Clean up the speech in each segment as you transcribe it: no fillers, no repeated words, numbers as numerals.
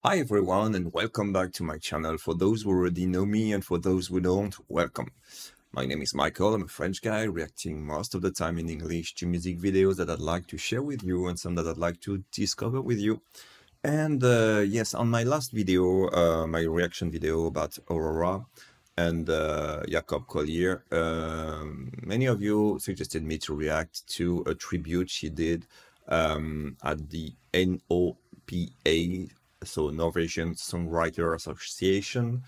Hi everyone and welcome back to my channel. For those who already know me and for those who don't, welcome. My name is Michael. I'm a French guy reacting most of the time in English to music videos that I'd like to share with you and some that I'd like to discover with you. And yes, on my last video, my reaction video about Aurora and Jacob Collier, many of you suggested me to react to a tribute she did at the NOPA, so Norwegian Songwriter Association,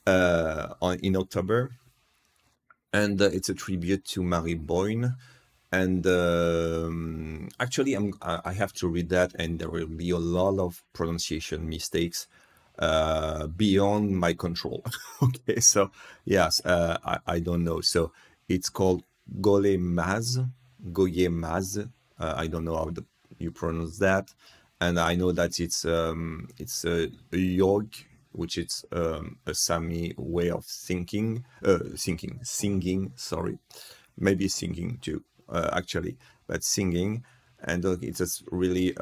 in October. And it's a tribute to Mari Boine. And actually, I have to read that, and there will be a lot of pronunciation mistakes beyond my control. Okay, so yes, I don't know. So it's called Golle Maze, Golle Maze. I don't know how you pronounce that, and I know that it's a yoik, which is a Sami way of singing. Sorry, maybe singing too. Actually, but singing, and it's a really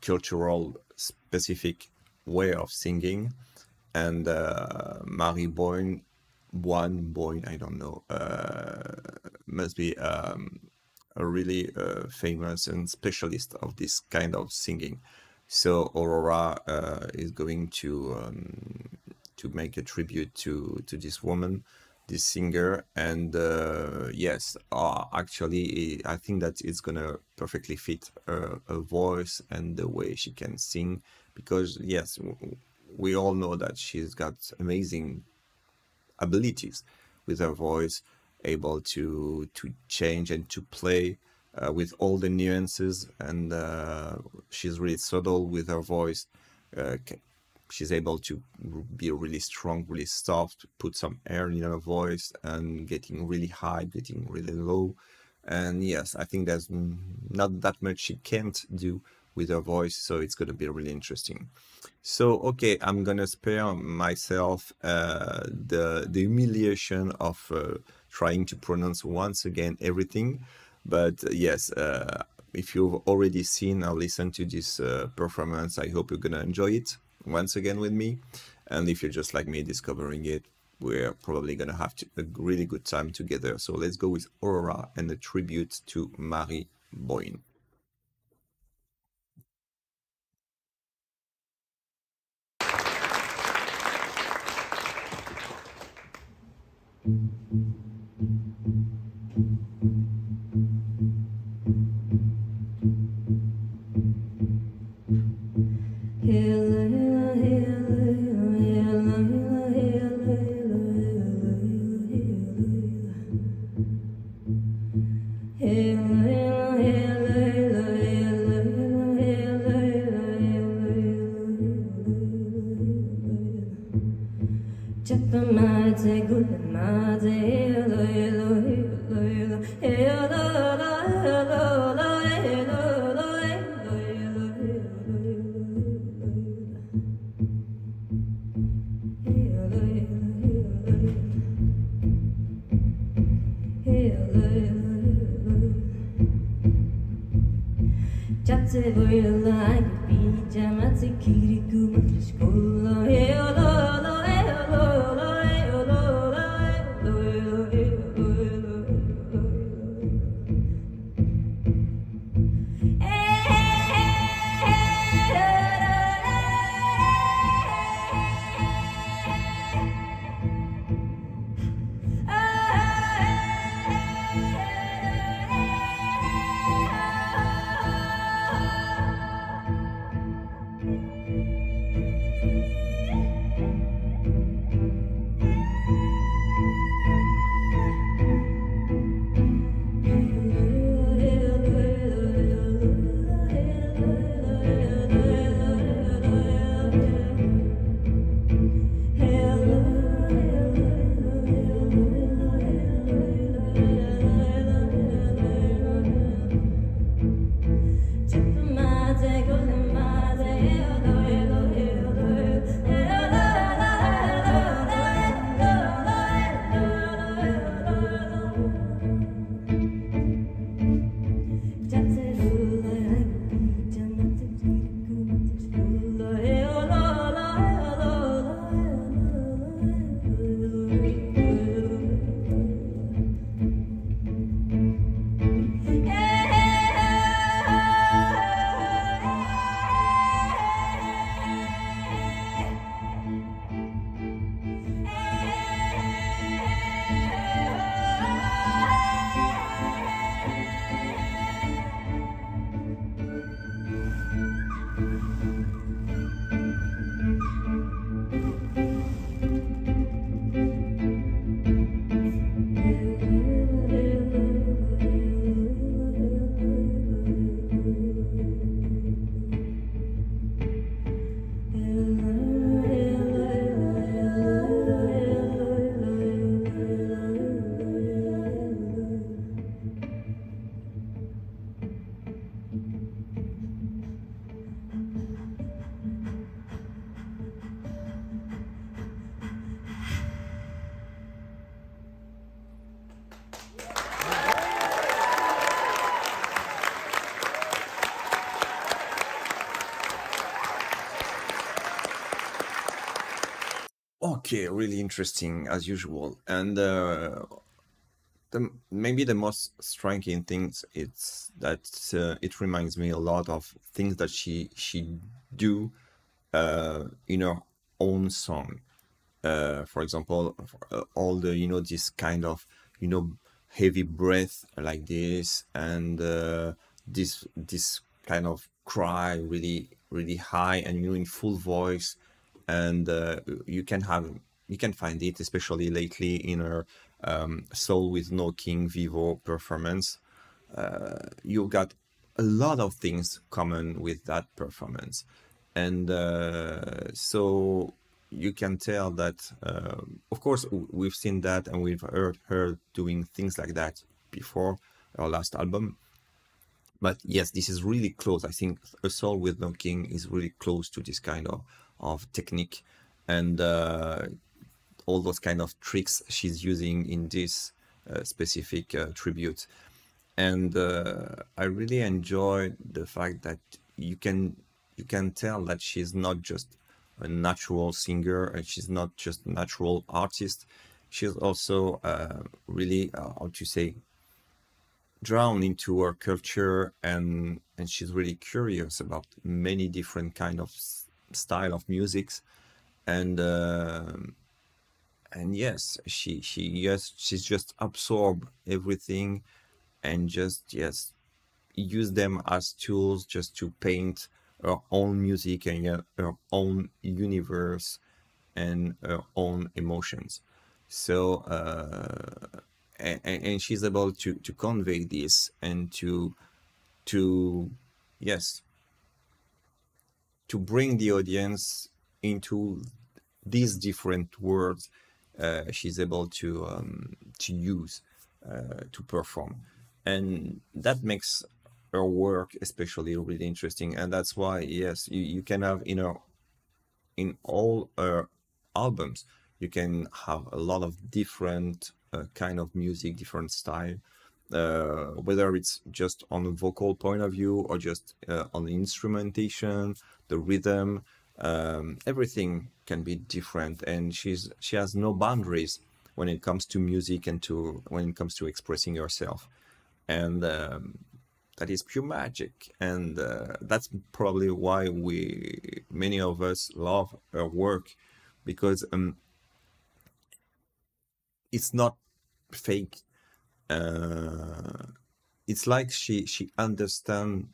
cultural specific way of singing. And Mari Boine, I don't know, must be a really famous and specialist of this kind of singing. So Aurora is going to make a tribute to this woman, this singer. And yes, actually I think that it's gonna perfectly fit her voice and the way she can sing, because yes, we all know that she's got amazing abilities with her voice, able to change and to play with all the nuances, and she's really subtle with her voice. She's able to be really strong, really soft, put some air in her voice, and getting really high, getting really low. And yes, I think there's not that much she can't do with her voice, so it's going to be really interesting. So okay, I'm gonna spare myself the humiliation of trying to pronounce once again everything. But yes, if you've already seen or listened to this performance, I hope you're gonna enjoy it once again with me. And if you're just like me discovering it, we're probably gonna have a really good time together. So let's go with Aurora and a tribute to Mari Boine. Okay, really interesting as usual. And maybe the most striking things it's that it reminds me a lot of things that she do in her own song. For example, all the this kind of you know heavy breath like this, and this kind of cry really high and in full voice, and you can have you can find it especially lately in her Soul with No King Vivo performance. You got a lot of things common with that performance, and so you can tell that of course we've seen that and we've heard her doing things like that before our last album, but yes, this is really close. I think A Soul with No King is really close to this kind of technique, and all those kind of tricks she's using in this specific tribute. And I really enjoy the fact that you can you can tell that she's not just a natural singer and she's not just a natural artist. She's also really how to say drawn into her culture, and she's really curious about many different kind of style of musics, and yes, she's just absorb everything and just yes use them as tools just to paint her own music and her own universe and her own emotions. So and she's able to convey this and to yes to bring the audience into these different words she's able to use to perform, and that makes her work especially really interesting. And that's why yes you can have in all albums you can have a lot of different kind of music, different style, whether it's just on a vocal point of view or just on the instrumentation, the rhythm, everything can be different, and she has no boundaries when it comes to music and to when it comes to expressing yourself, and that is pure magic. And that's probably why we many of us love her work, because it's not fake. uh, it's like she understands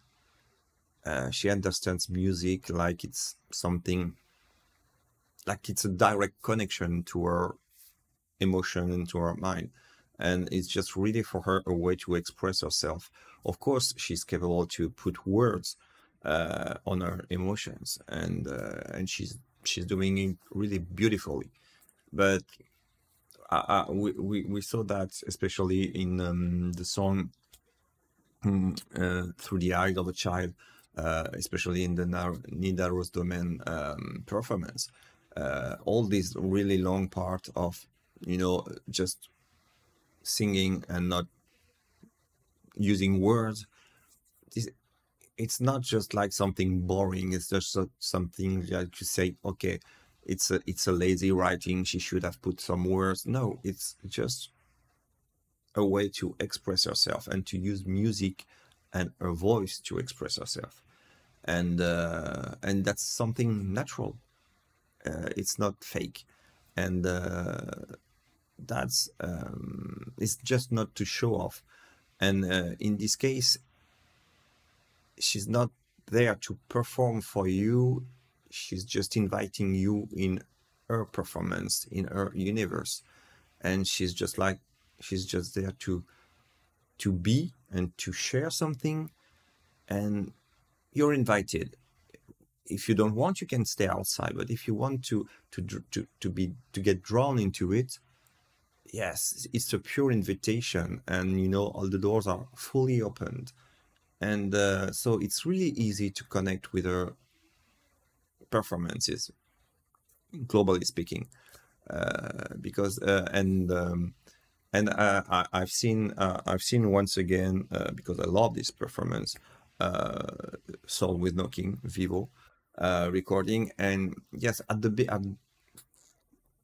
music like it's something, like it's a direct connection to her emotion and to her mind, and it's just really for her a way to express herself. Of course she's capable to put words on her emotions, and she's doing it really beautifully. But we saw that especially in the song Through the Eyes of a Child, especially in the Nida Rose Domain performance. All these really long part of just singing and not using words. This, it's not just like something boring. It's just something like you say, okay, it's a lazy writing. She should have put some words. No, it's just a way to express herself and to use music and her voice to express herself, and that's something natural. It's not fake, and that's it's just not to show off. And in this case, she's not there to perform for you. She's just inviting you in her performance, in her universe, and she's just there to be and to share something, and you're invited. If you don't want, you can stay outside, but if you want to get drawn into it, yes, it's a pure invitation, and all the doors are fully opened, and so it's really easy to connect with her performances, globally speaking, because I've seen once again, because I love this performance, Soul with No King Vivo recording, and yes, at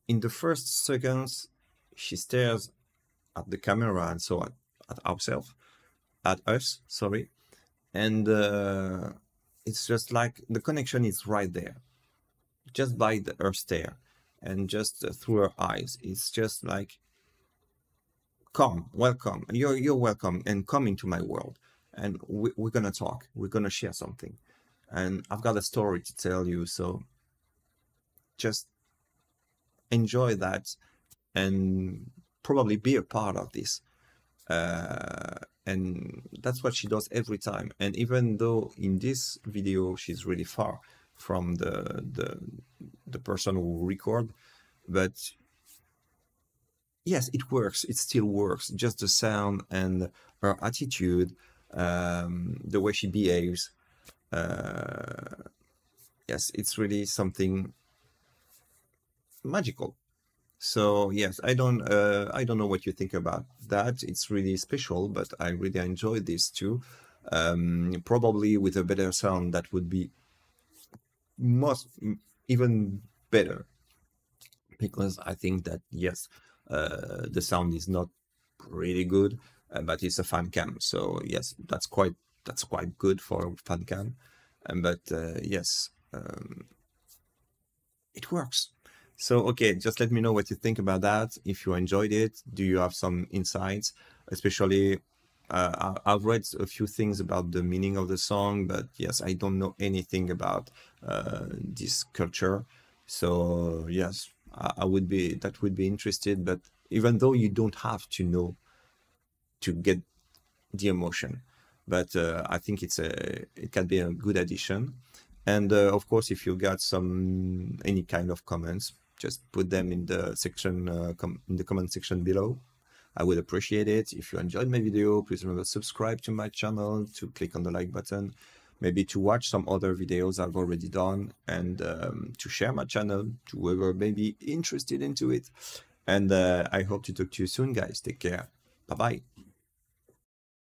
in the first seconds, she stares at the camera and so at ourselves, at us, sorry. And it's just like the connection is right there, just by her stare and just through her eyes. It's just like, come, welcome, you're welcome, and come into my world. And we're gonna talk, we're gonna share something. And I've got a story to tell you, so just enjoy that and probably be a part of this. And that's what she does every time. And even though in this video she's really far from the person who record, but yes, it works. It still works. Just the sound and her attitude, the way she behaves. Yes, it's really something magical. So yes, I don't know what you think about that. It's really special, but I really enjoyed this too. Probably with a better sound, that would be most even better, because I think that yes, the sound is not really good, but it's a fan cam, so yes, that's quite good for a fan cam. But yes, it works. So, okay, just let me know what you think about that. If you enjoyed it, do you have some insights? Especially, I've read a few things about the meaning of the song, but yes, I don't know anything about this culture. So, yes, I would be, that would be interested. But even though you don't have to know to get the emotion, but I think it can be a good addition. And of course, if you got some any kind of comments, just put them in the section in the comment section below. I would appreciate it. If you enjoyed my video, please remember to subscribe to my channel, to click on the like button, maybe to watch some other videos I've already done, and to share my channel to whoever may be interested into it. And I hope to talk to you soon, guys. Take care. Bye bye.